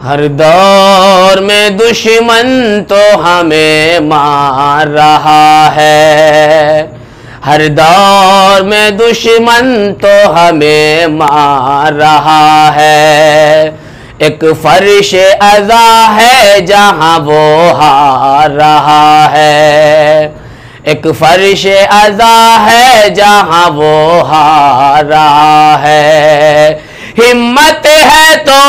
हर दौर में दुश्मन तो हमें मार रहा है, हर दौर में दुश्मन तो हमें मार रहा है। एक फर्श अज़ा है जहां वो हार रहा है, एक फर्श अज़ा है जहां वो हार रहा है। हिम्मत है तो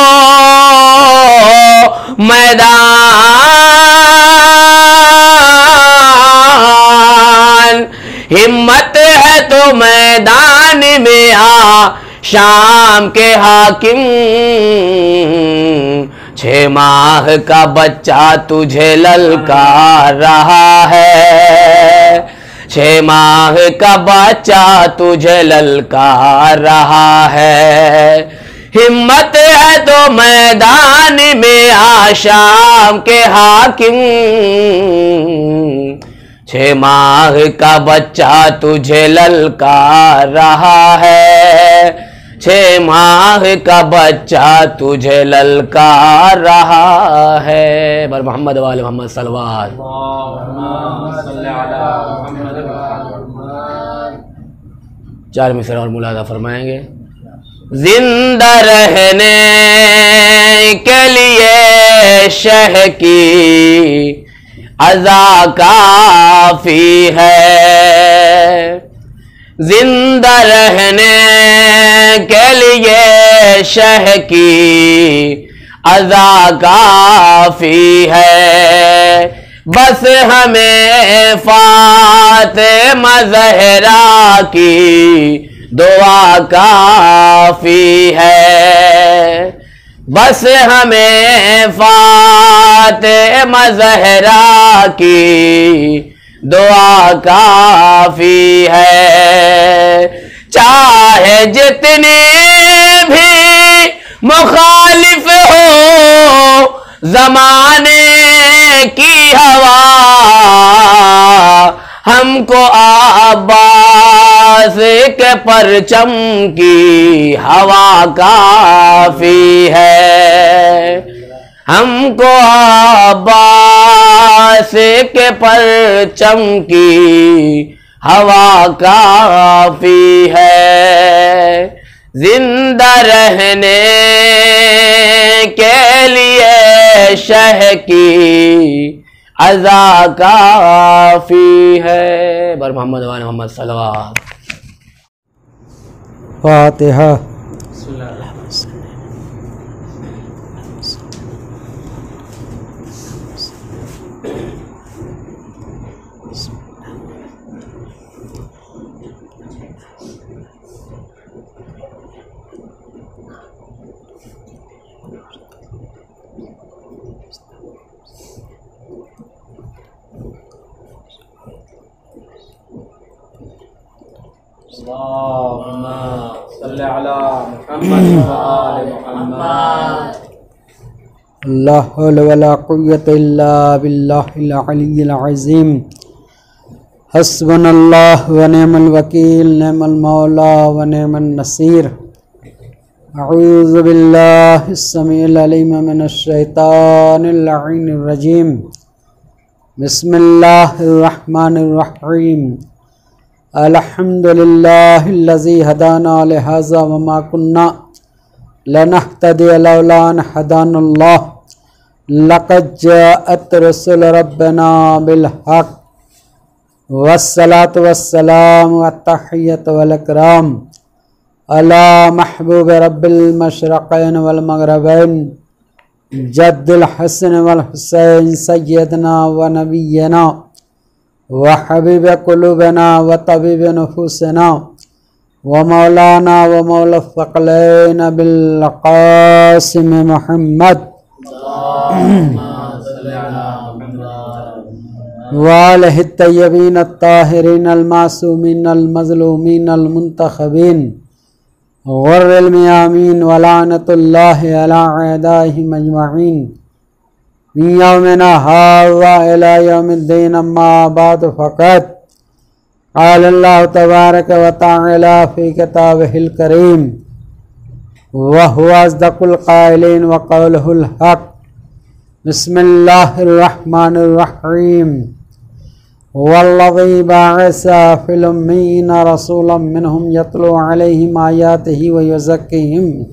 मैदान, हिम्मत है तो मैदान में आ शाम के हाकिम। 6 माह का बच्चा तुझे ललकार रहा है, 6 माह का बच्चा तुझे ललकार रहा है। हिम्मत है तो मैदान में आ शाम के हाकिम। 6 माह का बच्चा तुझे ललकार रहा है, 6 माह का बच्चा तुझे ललकार रहा है। बर मोहम्मद वाले मोहम्मद सल्लल्लाहु अलैहि वसल्लम। 4 मिसरे और मुलाजा फरमाएंगे। जिंदा रहने के लिए शह की अज़ा काफी है, जिंदा रहने के लिए शह की अज़ा काफी है। बस हमें फातिमा ज़हरा की दुआ काफी है, बस हमें फातिमा ज़हरा की दुआ काफी है। चाहे जितने भी मुखालिफ हो ज़माने की हवा, हमको अब्बास के परचम की हवा काफी है, हमको अब्बास के परचम की हवा काफी है। जिंदा रहने के लिए शह की अज़ा काफी है। बर मोहम्मद वाले मोहम्मद सल्लल्लाहु फातिहा। ला हौला वला कुव्वता इल्ला बिल्लाहिल अलिय्यिल अज़ीम। हस्बुनल्लाहु व निअमल वकील, निअमल मौला व निअमन नसीर। अऊज़ु बिल्लाहिस समीइल अलीम मिनश शैतानिर लईनिर रजीम। बिस्मिल्लाहिर रहमानिर रहीम। अल्हम्दुलिल्लाहिल्लज़ी हदाना लिहाज़ा व मा कुन्ना लनहतदिया लौला अन हदानल्लाह। लक़द जाअत रुसुलु रब्बिना बिल हक़ वस्सलातु वस्सलामु अत्तहिय्यतु वल इकराम अला महबूब रब्बिल मशरक़ैन वल मग़रिबैन जद्दुल हसन वल हुसैन सय्यदना व नबियना व हबीब क़ुलूबिना व तबीब नुफूसिना व मौलाना व मौला फ़क़लैन बिल क़ासिम मुहम्मद वालिहि तय्यबीन अत्ताहिरीन अलमासूमीन अलमज़लूमीन अलमुंतखबीन गुर्रिल मियामीन व लानतुल्लाहि अला अअदाइहिम अजमईन मिन यौमिना हाज़ा इला यौमिद्दीन। अम्मा बाद फ़क़द क़ाल अल्लाहु तबारक व तआला फ़ी किताबिहिल करीम व हुवा अस्दकुल क़ाइलीन व क़ौलुहुल हक़। बिस्मिल्लाहिर्रहमानिर्रहीम। वल्लज़ी बअसा फ़िल उम्मीयीना रसूलन मिनहुम यतलू अलैहिम आयातिही व युज़क्कीहिम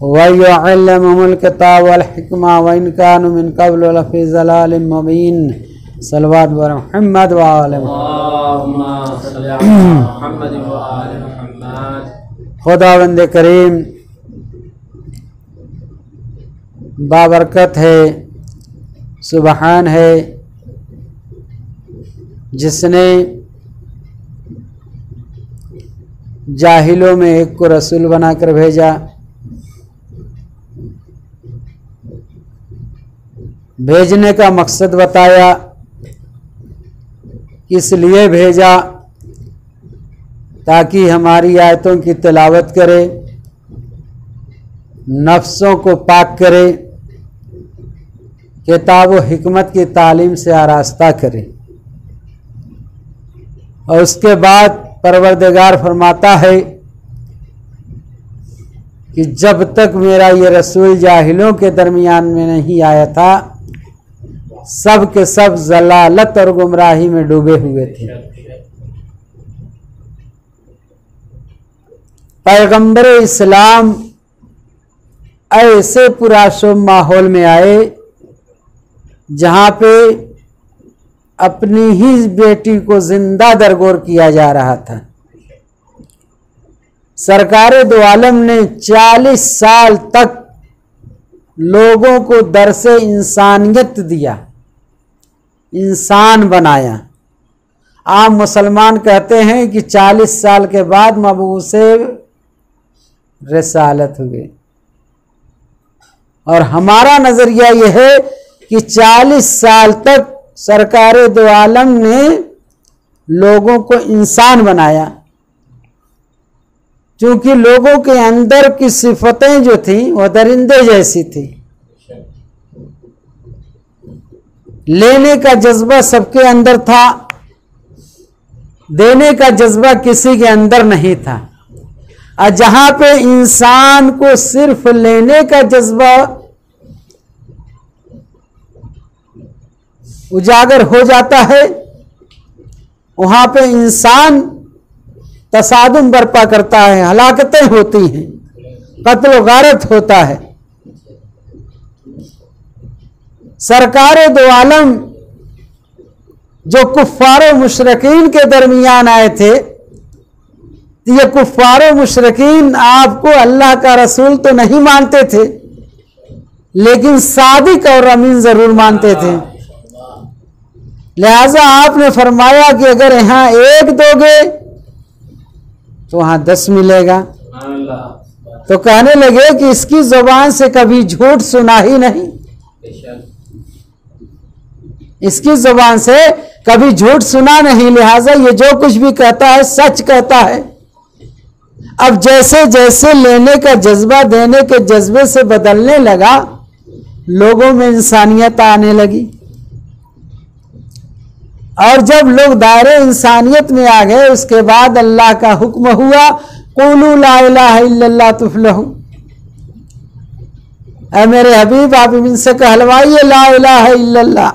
व युअल्लिमुहुमुल किताब वल हिकमा व इन कानू मिन क़ब्लु लफ़ी ज़लालिम मुबीन। सल्लल्लाहु अलैहि मुहम्मद व आले मुहम्मद। खुदावंद करीम बाबरकत है, सुबहान है, जिसने जाहिलों में एक को रसूल बनाकर भेजा, भेजने का मकसद बताया, इसलिए भेजा ताकि हमारी आयतों की तिलावत करे, नफ्सों को पाक करे, किताब व हिकमत की तालीम से आरास्ता करे। और उसके बाद परवरदिगार फरमाता है कि जब तक मेरा ये रसूल जाहिलों के दरमियान में नहीं आया था, सब के सब जलालत और गुमराही में डूबे हुए थे। पैगंबर इस्लाम ऐसे पुरअमन माहौल में आए जहां पे अपनी ही बेटी को जिंदा दरगोर किया जा रहा था। सरकारे दो आलम ने 40 साल तक लोगों को दरसे इंसानियत दिया, इंसान बनाया। आम मुसलमान कहते हैं कि 40 साल के बाद मबूसे रिसालत हुए, और हमारा नजरिया यह है कि 40 साल तक सरकारे दो आलम ने लोगों को इंसान बनाया, क्योंकि लोगों के अंदर की सिफतें जो थी वह दरिंदे जैसी थी। लेने का जज्बा सबके अंदर था, देने का जज्बा किसी के अंदर नहीं था। और जहां पे इंसान को सिर्फ लेने का जज्बा उजागर हो जाता है, वहां पे इंसान तसादुम बर्पा करता है, हलाकतें होती हैं, कत्ल गारत होता है। सरकारे दो आलम जो कुफ्फार मुशरकीन के दरमियान आए थे, ये कुफ्फार मुशरकीन आपको अल्लाह का रसूल तो नहीं मानते थे, लेकिन सादिक और अमीन जरूर मानते थे। लिहाजा आपने फरमाया कि अगर यहां एक दोगे तो वहां 10 मिलेगा। तो कहने लगे कि इसकी जुबान से कभी झूठ सुना ही नहीं, इसकी जुबान से कभी झूठ सुना नहीं, लिहाजा ये जो कुछ भी कहता है सच कहता है। अब जैसे जैसे लेने का जज्बा देने के जज्बे से बदलने लगा, लोगों में इंसानियत आने लगी, और जब लोग दायरे इंसानियत में आ गए, उसके बाद अल्लाह का हुक्म हुआ, क़ुलू ला इलाहा इल्लल्लाह तुफ़्लिहू। ऐ मेरे हबीब, आप इनसे कहलवाइए ला इलाहा इल्लल्लाह।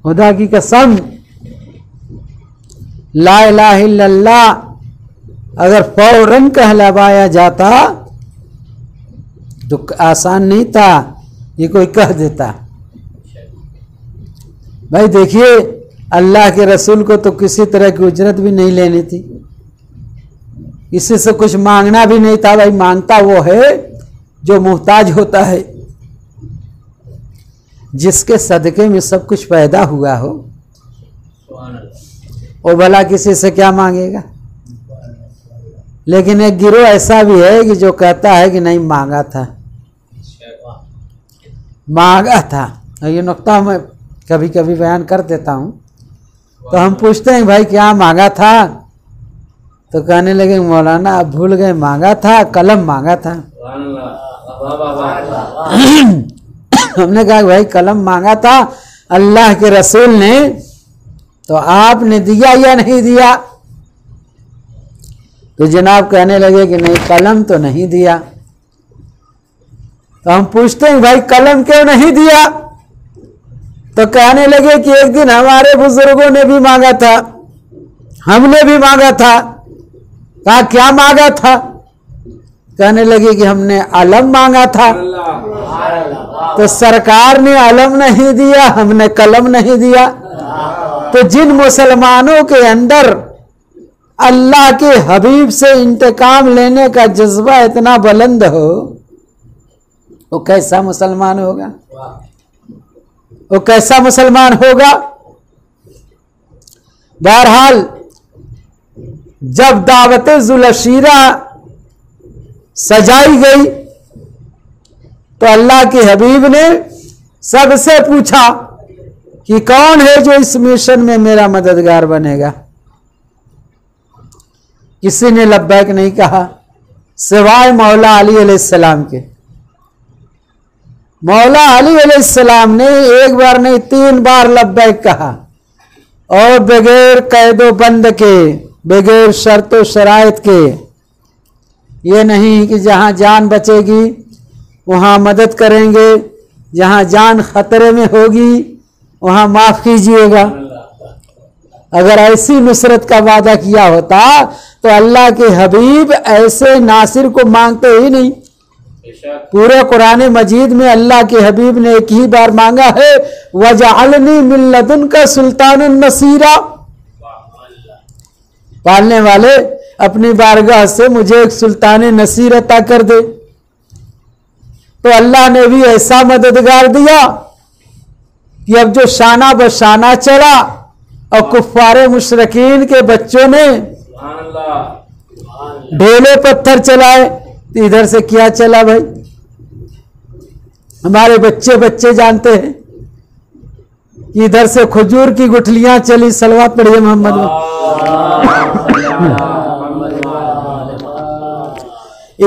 खुदा की कसम, ला इलाहा इल्लल्लाह अगर फौरन कहलवाया जाता तो आसान नहीं था, ये कोई कह देता। भाई देखिए, अल्लाह के रसूल को तो किसी तरह की उजरत भी नहीं लेनी थी, किसी से कुछ मांगना भी नहीं था। भाई मांगता वो है जो मुहताज होता है, जिसके सदके में सब कुछ पैदा हुआ हो, वो भला किसी से क्या मांगेगा। लेकिन एक गिरोह ऐसा भी है कि जो कहता है कि नहीं मांगा था, मांगा था। ये नुक्ता मैं कभी कभी बयान कर देता हूँ। तो हम पूछते हैं भाई क्या मांगा था, तो कहने लगे मौलाना आप भूल गए, मांगा था कलम मांगा था। हमने कहा भाई कलम मांगा था अल्लाह के रसूल ने, तो आपने दिया या नहीं दिया। तो जनाब कहने लगे कि नहीं, कलम तो नहीं दिया। तो हम पूछते हैं भाई कलम क्यों नहीं दिया? तो कहने लगे कि एक दिन हमारे बुजुर्गों ने भी मांगा था, हमने भी मांगा था। कहा क्या मांगा था? कहने लगे कि हमने अलम मांगा था। तो सरकार ने अलम नहीं दिया, हमने कलम नहीं दिया। तो जिन मुसलमानों के अंदर अल्लाह के हबीब से इंतकाम लेने का जज्बा इतना बुलंद हो, वो कैसा मुसलमान होगा? वो कैसा मुसलमान होगा? बहरहाल जब दावत जुलशीरा सजाई गई तो अल्लाह के हबीब ने सबसे पूछा कि कौन है जो इस मिशन में मेरा मददगार बनेगा। किसी ने लब्बैक नहीं कहा सिवाय मौला अली अलैहिस्सलाम के। मौला अली अलैहिस्सलाम ने एक बार नहीं 3 बार लब्बैक कहा, और बगैर कैदो बंद के, बगैर शर्तो शराइत के। ये नहीं कि जहां जान बचेगी वहां मदद करेंगे, जहां जान खतरे में होगी वहां माफ कीजिएगा। अगर ऐसी नुसरत का वादा किया होता तो अल्लाह के हबीब ऐसे नासिर को मांगते ही नहीं। पूरे कुरान मजीद में अल्लाह के हबीब ने एक ही बार मांगा है, वजअलनी मिन लदुनका सुल्तानन नसीरा। पालने वाले अपनी बारगाह से मुझे एक सुल्तान नसीर अता कर दे। तो अल्लाह ने भी ऐसा मददगार दिया कि अब जो शाना बशाना चला और कुफ्फारे मुशरकीन के बच्चों ने ढोले पत्थर चलाए, तो इधर से क्या चला भाई? हमारे बच्चे बच्चे जानते हैं कि इधर से खजूर की गुठलियां चली। सलवात पढ़िए मोहम्मद में।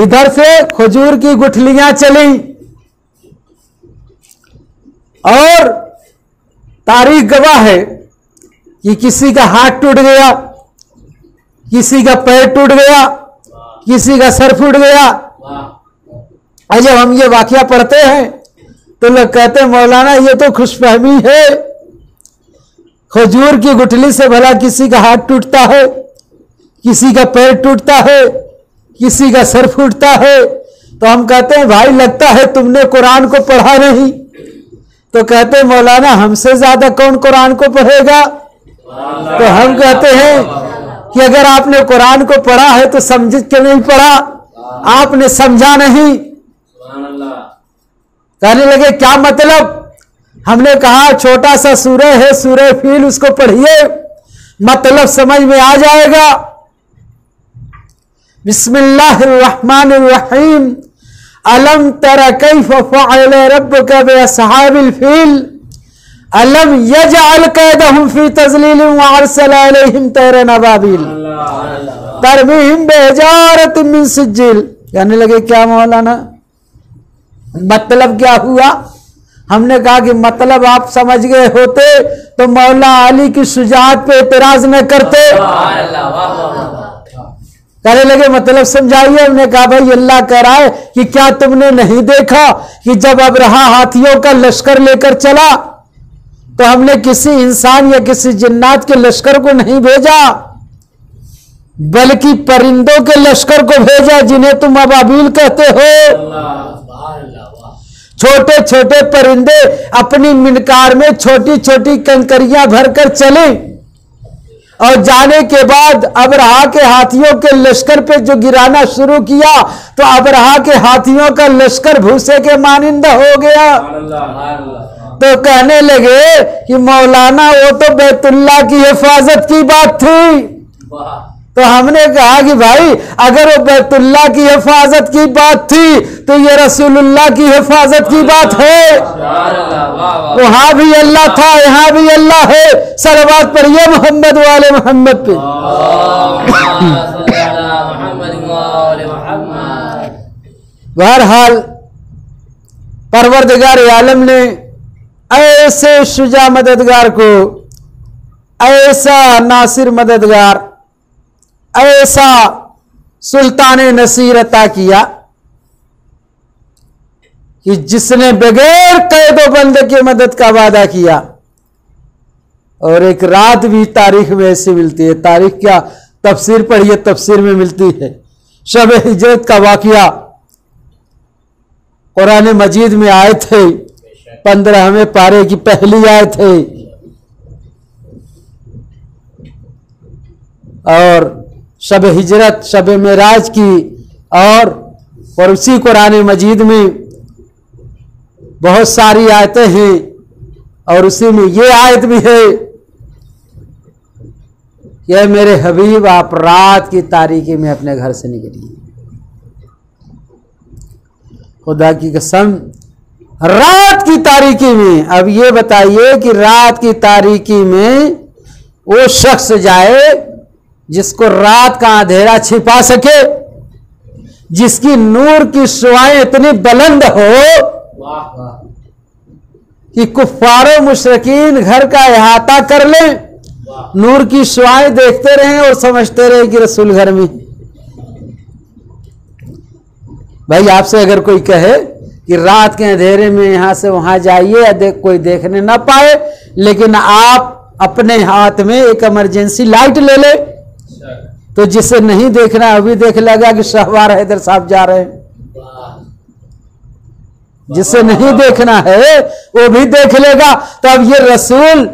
इधर से खजूर की गुठलियां चली और तारीख गवाह है कि किसी का हाथ टूट गया, किसी का पैर टूट गया, किसी का सर फूट गया। और जब हम ये वाकया पढ़ते हैं तो लोग कहते हैं मौलाना ये तो खुशफहमी है, खजूर की गुठली से भला किसी का हाथ टूटता है, किसी का पैर टूटता है, किसी का सर फूटता है। तो हम कहते हैं भाई लगता है तुमने कुरान को पढ़ा नहीं। तो कहते हैं मौलाना हमसे ज्यादा कौन कुरान को पढ़ेगा? तो हम कहते हैं कि अगर आपने कुरान को पढ़ा है तो समझ के नहीं पढ़ा, आपने समझा नहीं। कहने लगे क्या मतलब? हमने कहा छोटा सा सूरह है, सूरह फील, उसको पढ़िए, मतलब समझ में आ जाएगा। बिस्मिल्लाहिर्रहमानिर्रहीम। अलम तरा कैफ फ़अल रब्बुका बिअस्हाबिल फील अलम यजअल कैदहुम फी तज़लील व अरसल अलैहिम तैरन अबाबिल तरमीहिम बिहिजारतिन मिन सिज्जिल। कहने लगे क्या मौलाना मतलब क्या हुआ? हमने कहा कि मतलब आप समझ गए होते तो मौला अली की शुजाअत पे एतराज न करते। कहने लगे मतलब समझाइए। हमने कहा भाई अल्लाह कह रहा है कि क्या तुमने नहीं देखा कि जब अबरहा हाथियों का लश्कर लेकर चला तो हमने किसी इंसान या किसी जिन्नात के लश्कर को नहीं भेजा, बल्कि परिंदों के लश्कर को भेजा जिन्हें तुम अबाबील कहते हो। छोटे छोटे परिंदे अपनी मिनकार में छोटी छोटी कंकरियां भरकर चले और जाने के बाद अबरहा के हाथियों के लश्कर पे जो गिराना शुरू किया तो अबरहा के हाथियों का लश्कर भूसे के मानिंदा हो गया। तो कहने लगे कि मौलाना वो तो बैतुल्लाह की हिफाजत की बात थी। तो हमने कहा कि भाई अगर वो बैतुल्लाह की हिफाजत की बात थी तो ये रसूलुल्लाह की हिफाजत की बात है। वहां भी अल्लाह था, यहां भी अल्लाह है। सलवात पढ़िए मोहम्मद वाले मोहम्मद पे। बहरहाल परवरदिगार आलम ने ऐसे शुजा मददगार को, ऐसा नासिर मददगार, ऐसा सुल्तान नसीर अता किया कि जिसने बगैर कैदो बंद के मदद का वादा किया। और एक रात भी तारीख में ऐसी मिलती है, तारीख क्या, तफसीर पढ़िए, तफसीर में मिलती है। शब हिजरत का वाकया कुरान मजीद में आए थे, 15वें पारे की पहली आयत है। और शब हिजरत, शब मेराज की, और उसी कुरान मजीद में बहुत सारी आयतें हैं, और उसी में ये आयत भी है कि मेरे हबीब आप रात की तारीकी में अपने घर से निकलिए। खुदा की कसम, रात की तारीकी में। अब ये बताइए कि रात की तारीकी में वो शख्स जाए जिसको रात का अंधेरा छिपा सके, जिसकी नूर की शुआएं इतनी बुलंद हो कि कुफ्फार मुशरिकीन घर का अहाता कर ले, नूर की शुआएं देखते रहें और समझते रहे कि रसूल घर में। भाई आपसे अगर कोई कहे कि रात के अंधेरे में यहां से वहां जाइए या कोई देखने ना पाए, लेकिन आप अपने हाथ में एक इमरजेंसी लाइट ले ले, तो जिसे नहीं देखना अभी देख लेगा कि शहवार हैदर साहब जा रहे हैं। जिसे नहीं देखना है वो भी देख लेगा। तो अब ये रसूल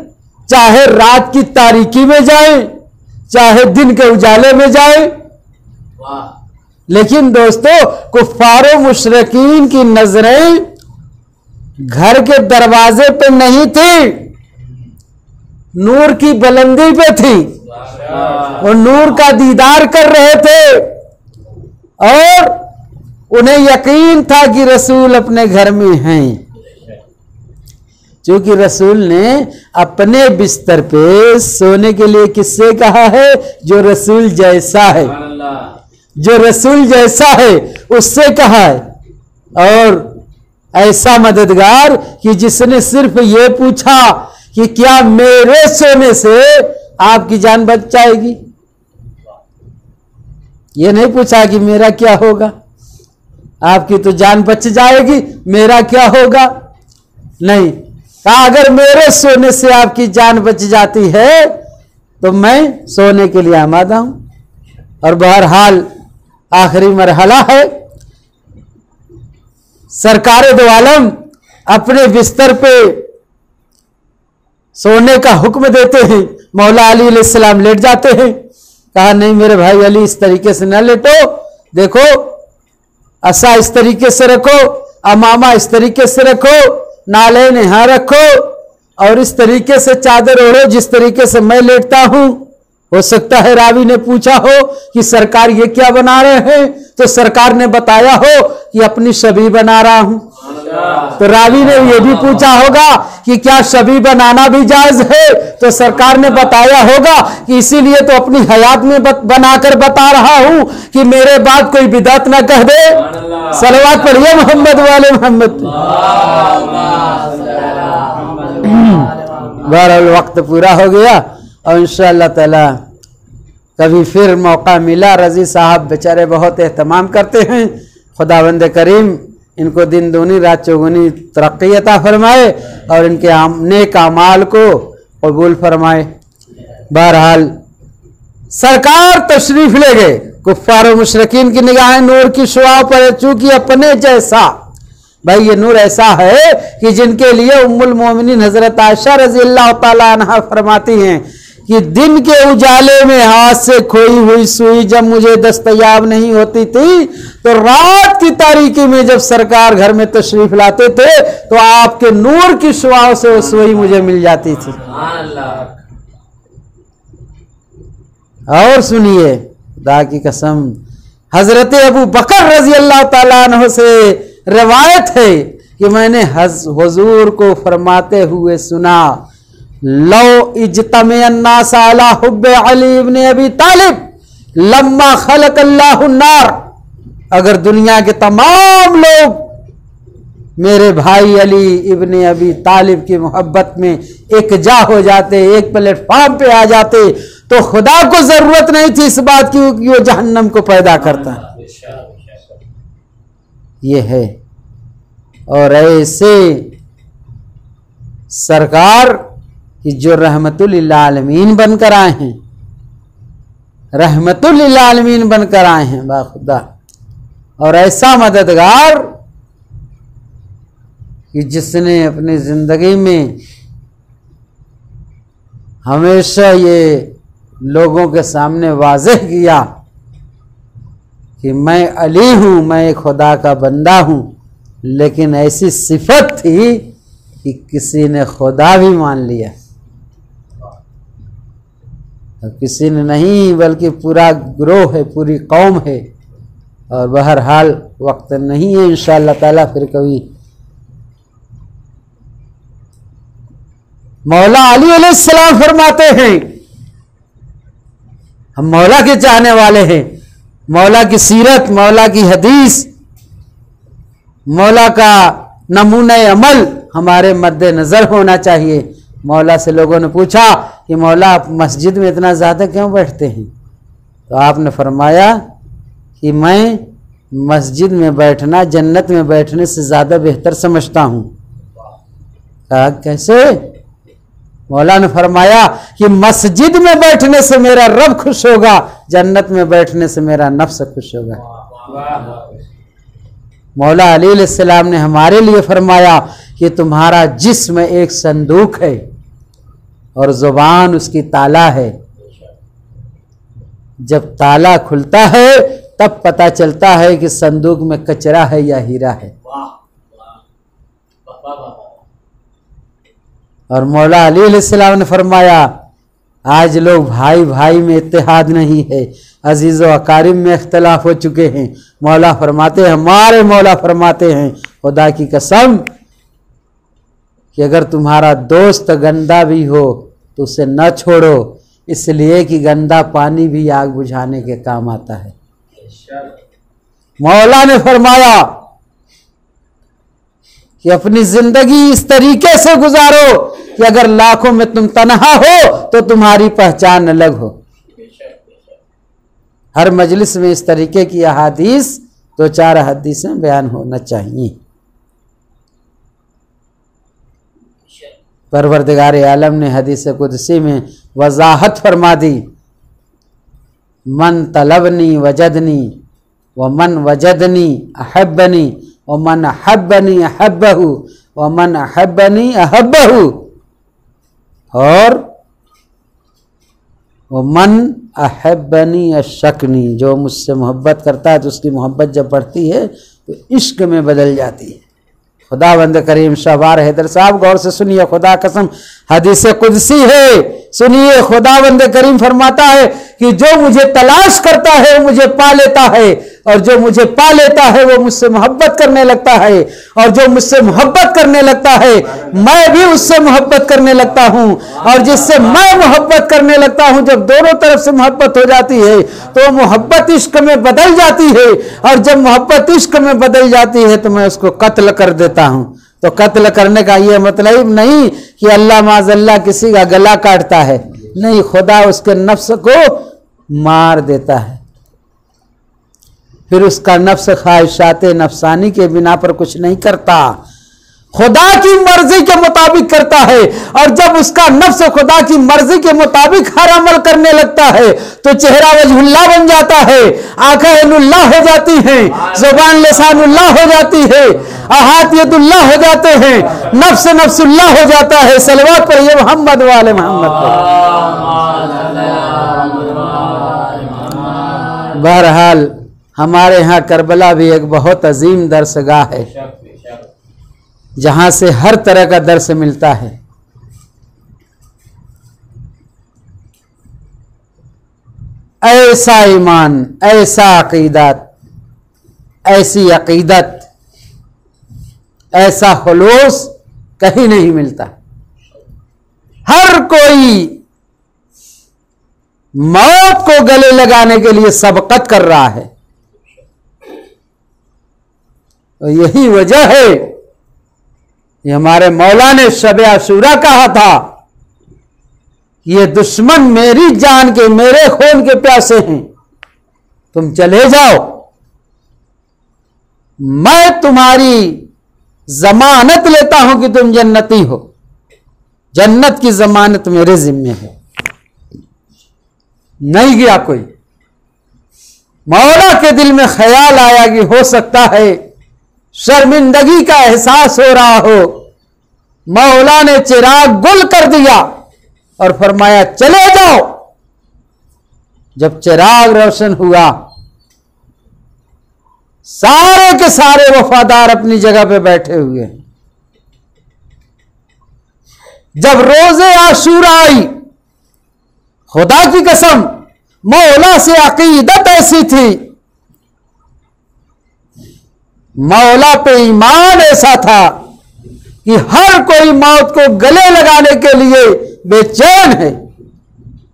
चाहे रात की तारीकी में जाए, चाहे दिन के उजाले में जाए, लेकिन दोस्तों कुफ्फार मुशरिकीन की नजरें घर के दरवाजे पे नहीं थी, नूर की बुलंदी पे थी। वो नूर का दीदार कर रहे थे और उन्हें यकीन था कि रसूल अपने घर में हैं। क्योंकि रसूल ने अपने बिस्तर पे सोने के लिए किससे कहा है? जो रसूल जैसा है, जो रसूल जैसा है उससे कहा है। और ऐसा मददगार कि जिसने सिर्फ ये पूछा कि क्या मेरे सोने से आपकी जान बच जाएगी, ये नहीं पूछा कि मेरा क्या होगा, आपकी तो जान बच जाएगी, मेरा क्या होगा, नहीं कहा अगर मेरे सोने से आपकी जान बच जाती है तो मैं सोने के लिए आमादा हूं। और बहरहाल आखिरी मरहला है, सरकार दो आलम अपने बिस्तर पे सोने का हुक्म देते हैं, मौला अली अलैहिस्सलाम लेट जाते हैं। कहा नहीं मेरे भाई अली इस तरीके से न लेटो, देखो असा इस तरीके से रखो, अमामा इस तरीके से रखो, नालेन यहां रखो और इस तरीके से चादर ओढ़ो जिस तरीके से मैं लेटता हूं। हो सकता है रावी ने पूछा हो कि सरकार ये क्या बना रहे हैं, तो सरकार ने बताया हो कि अपनी शबी बना रहा हूं। तो रावी ने ये भी पूछा होगा कि क्या शबी बनाना भी जायज है, तो सरकार ने बताया होगा कि इसीलिए तो अपनी हयात में बनाकर बता रहा हूं कि मेरे बाद कोई बिदअत ना कह दे। सलवात पढ़िए मोहम्मद वाले मोहम्मद। बहरहाल वक्त पूरा हो गया और इंशाअल्लाह ताला कभी फिर मौका मिला। रजी साहब बेचारे बहुत एहतमाम करते हैं, खुदावंद करीम इनको दिन दूनी रात चौगुनी तरक्की अता फरमाए और इनके नेक अमाल को कबूल फरमाए। बहरहाल सरकार तशरीफ ले गए, कुफ्फार और मुशरिकीन की निगाहें नूर की शुआ पर, चूंकि अपने जैसा, भाई ये नूर ऐसा है कि जिनके लिए उम्मुल मोमिनीन हजरत आयशा रजी अल्लाह ताला अन्हा फरमाती हैं कि दिन के उजाले में हाथ से खोई हुई सुई जब मुझे दस्तयाब नहीं होती थी, तो रात की तारीकी में जब सरकार घर में तशरीफ लाते थे तो आपके नूर की शुआओं से वो सुई मुझे मिल जाती थी। और सुनिए खुदा की कसम, हजरत अबू बकर रजी अल्लाह ताला अन्हु से रिवायत है कि मैंने हुजूर को फरमाते हुए सुना, लो इज्तमे अन्नास अला हुब्बे अली इब्ने अबी तालिब लम्मा खलक अल्लाहु नार। अगर दुनिया के तमाम लोग मेरे भाई अली इब्ने अबी तालिब की मोहब्बत में एकजा हो जाते, एक प्लेटफॉर्म पे आ जाते, तो खुदा को जरूरत नहीं थी इस बात की कि वो जहन्नम को पैदा करता है। ये है। और ऐसे सरकार कि जो रहमतुल लिल आलमीन बनकर आए हैं, रहमतुल लिल आलमीन बनकर आए हैं बाखुदा। और ऐसा मददगार कि जिसने अपनी जिंदगी में हमेशा ये लोगों के सामने वाज़ेह किया कि मैं अली हूं, मैं खुदा का बंदा हूं, लेकिन ऐसी सिफत थी कि किसी ने खुदा भी मान लिया, किसी ने नहीं बल्कि पूरा ग्रोह है, पूरी कौम है। और बहरहाल वक्त नहीं है, इंशाअल्लाह ताला फिर कभी मौला अली अलैहिस्सलाम फरमाते हैं, हम मौला के चाहने वाले हैं, मौला की सीरत, मौला की हदीस, मौला का नमूना अमल हमारे मद्दे नजर होना चाहिए। मौला से लोगों ने पूछा कि मौला आप मस्जिद में इतना ज़्यादा क्यों बैठते हैं? तो आपने फरमाया कि मैं मस्जिद में बैठना जन्नत में बैठने से ज़्यादा बेहतर समझता हूँ। कहा कैसे? मौला ने फरमाया कि मस्जिद में बैठने से मेरा रब खुश होगा, जन्नत में बैठने से मेरा नफ्स खुश होगा। मौला अली अलैहिस्सलाम ने हमारे लिए फरमाया कि तुम्हारा जिस्म एक संदूक है और जुबान उसकी ताला है। जब ताला खुलता है तब पता चलता है कि संदूक में कचरा है या हीरा है। और मौला अली अलैहिस्सलाम ने फरमाया आज लोग भाई भाई में इत्तेहाद नहीं है, अजीज व अकारिब में इख्तलाफ हो चुके हैं। मौला फरमाते हैं, हमारे मौला फरमाते हैं, खुदा की कसम कि अगर तुम्हारा दोस्त गंदा भी हो तो उसे न छोड़ो, इसलिए कि गंदा पानी भी आग बुझाने के काम आता है। मौला ने फरमाया कि अपनी जिंदगी इस तरीके से गुजारो कि अगर लाखों में तुम तन्हा हो तो तुम्हारी पहचान अलग हो। हर मजलिस में इस तरीके की अहादीस, 2-4 हदीसें बयान होना चाहिए। परवरदिगार आलम ने हदीस कुदसी में वजाहत फरमा दी, मन तलबनी वजदनी व मन वजदनी अहब्बनी व मन अहब्बनी अहब्बहु व मन अहब्बनी अहब्बहु, और वो मन अहब्बनी अशकनी, जो मुझसे मोहब्बत करता है तो उसकी मोहब्बत जब बढ़ती है तो इश्क में बदल जाती है। खुदावंद करीम शहबार हैदर साहब गौर से सुनिए, खुदा कसम हदीस कुदसी है, सुनिए। खुदावंद करीम फरमाता है कि जो मुझे तलाश करता है वो मुझे पा लेता है, और जो मुझे पा लेता है वो मुझसे मोहब्बत करने लगता है, और जो मुझसे मोहब्बत करने लगता है मैं भी उससे मोहब्बत करने लगता हूं, और जिससे मैं मोहब्बत करने लगता हूं, जब दोनों तरफ से मोहब्बत हो जाती है तो मोहब्बत इश्क में बदल जाती है, और जब मोहब्बत इश्क में बदल जाती है तो मैं उसको कत्ल कर देता हूं। तो कत्ल करने का यह मतलब नहीं कि अल्लाह माज़ल्ला किसी का गला काटता है, नहीं, खुदा उसके नफ्स को मार देता है, फिर उसका नफ्स ख्वाहिशात नफसानी के बिना पर कुछ नहीं करता, खुदा की मर्जी के मुताबिक करता है। और जब उसका नफ्स खुदा की मर्जी के मुताबिक हर अमल करने लगता है तो चेहरा वजहुल्लाह बन जाता है, आंखें ऐनुल्लाह हो जाती हैं, जुबान लिसानुल्लाह हो जाती है, हाथ यदुल्लाह हो जाते हैं, नफ्स नफ्सुल्लाह हो जाता है। सलवात पर ये मोहम्मद वाले मोहम्मद पर। बहरहाल हमारे यहाँ करबला भी एक बहुत अजीम दरसगाह है जहां से हर तरह का दर्स मिलता है। ऐसा ईमान, ऐसा अकीदत, ऐसी अकीदत, ऐसा खुलूस कहीं नहीं मिलता। हर कोई मौत को गले लगाने के लिए सबकत कर रहा है। तो यही वजह है कि हमारे मौला ने शब आशूरा कहा था ये दुश्मन मेरी जान के, मेरे खून के प्यासे हैं, तुम चले जाओ, मैं तुम्हारी जमानत लेता हूं कि तुम जन्नती हो, जन्नत की जमानत मेरे जिम्मे है। नहीं गया कोई। मौला के दिल में ख्याल आया कि हो सकता है शर्मिंदगी का एहसास हो रहा हो। मौला ने चिराग गुल कर दिया और फरमाया चले जाओ। जब चिराग रोशन हुआ, सारे के सारे वफादार अपनी जगह पे बैठे हुए हैं। जब रोजे आशूरा आई, खुदा की कसम मौला से अकीदत ऐसी थी, मौला पे ईमान ऐसा था कि हर कोई मौत को गले लगाने के लिए बेचैन है।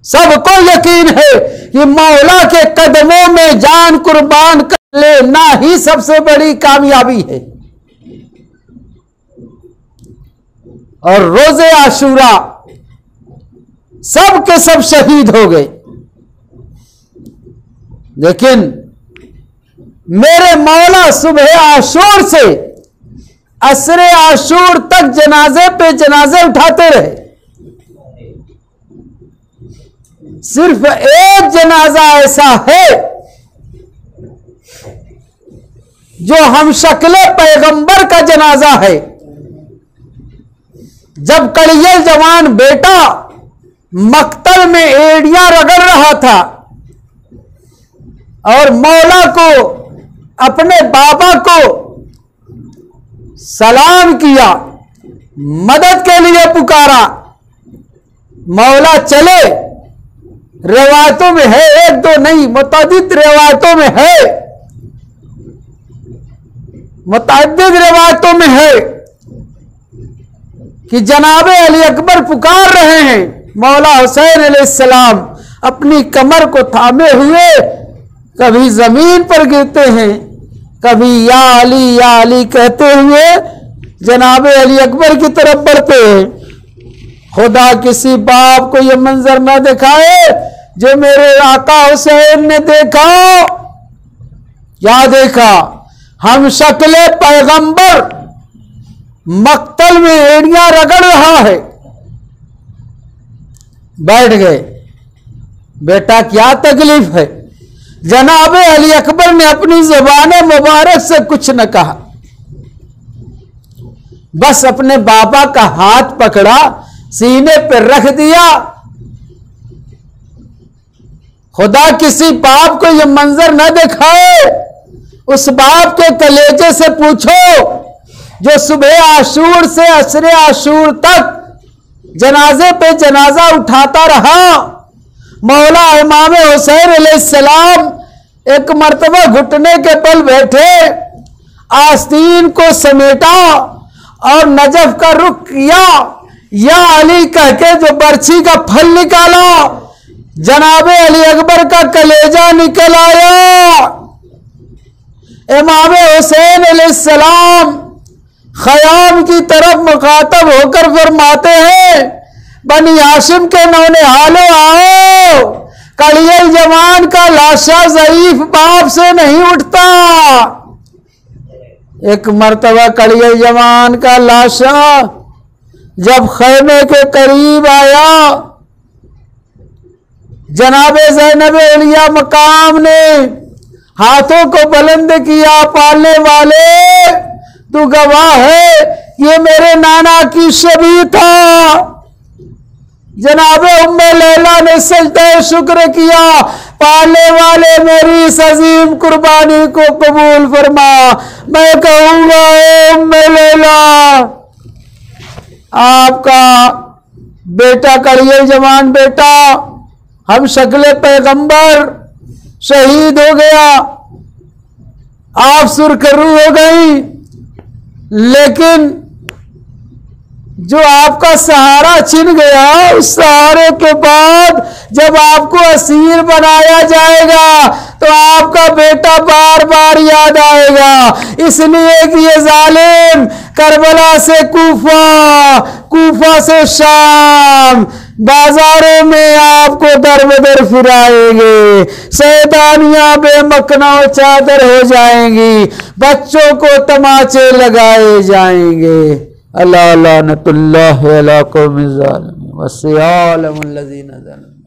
सबको यकीन है कि मौला के कदमों में जान कुर्बान कर लेना ही सबसे बड़ी कामयाबी है। और रोजे आशूरा सब के सब शहीद हो गए, लेकिन मेरे मौला सुबह आशूर से असरे आशूर तक जनाजे पे जनाजे उठाते रहे। सिर्फ एक जनाजा ऐसा है जो हम शक्ले पैगंबर का जनाजा है। जब कड़ियल जवान बेटा मक्तल में एड़ियां रगड़ रहा था और मौला को, अपने बाबा को सलाम किया, मदद के लिए पुकारा, मौला चले। रिवायतों में है, एक दो नहीं मुतअद्दिद रिवायतों में है, मुतअद्दिद रिवायतों में है कि जनाबे अली अकबर पुकार रहे हैं। मौला हुसैन अलैहिस्सलाम अपनी कमर को थामे हुए कभी जमीन पर गिरते हैं, कभी या अली कहते हुए जनाबे अली अकबर की तरफ बढ़ते हैं। खुदा किसी बाप को यह मंजर न दिखाए जो मेरे आका हुसैन ने देखा। क्या देखा? हम शक्ले पैगंबर मक्तल में एड़ियां रगड़ रहा है। बैठ गए। बेटा क्या तकलीफ है? जनाबे अली अकबर ने अपनी ज़बान मुबारक से कुछ न कहा, बस अपने बाबा का हाथ पकड़ा, सीने पर रख दिया। खुदा किसी बाप को यह मंजर न दिखाए। उस बाप के कलेजे से पूछो जो सुबह आशूर से असरे आशूर तक जनाजे पे जनाजा उठाता रहा। मौला इमाम हुसैन अलैहिस्सलाम एक मर्तबा घुटने के बल बैठे, आस्तीन को समेटा और नजफ का रुख किया, या अली कह के जो बर्छी का फल निकाला, जनाबे अली अकबर का कलेजा निकल आया। इमाम हुसैन अलैहिस्सलाम खयाम की तरफ मुखातब होकर फरमाते हैं, बनी हाशिम के नौने हालो आओ, कड़ियल जवान का लाशा ज़ईफ बाप से नहीं उठता। एक मर्तबा कड़ियल जवान का लाशा जब खैमे के करीब आया, जनाबे ज़ैनब औलिया मकाम ने हाथों को बुलंद किया, पालने वाले तू गवाह है, ये मेरे नाना की शबी था। जनाबे उम्मे लैला ने सजदे शुक्र किया, पालने वाले मेरी इस अजीम कुर्बानी को कबूल फरमा। मैं कहूंगा उम्मे लैला, आपका बेटा कड़ियल जवान बेटा हम शक्ले पैगंबर शहीद हो गया, आप सुरखरू हो गई, लेकिन जो आपका सहारा छिन गया, उस सहारे के बाद जब आपको असीर बनाया जाएगा तो आपका बेटा बार बार याद आएगा। इसलिए कि ये जालिम करबला से कूफा, कूफा से शाम, बाजारों में आपको दर बदर फिराएंगे, शैतानियां बेमकना चादर हो जाएंगी, बच्चों को तमाचे लगाए जाएंगे। अल्लाह लानतुल्लाह अला कौमिज़ ज़ालिमीन वस्सलामुल्लज़ीना ज़लमू।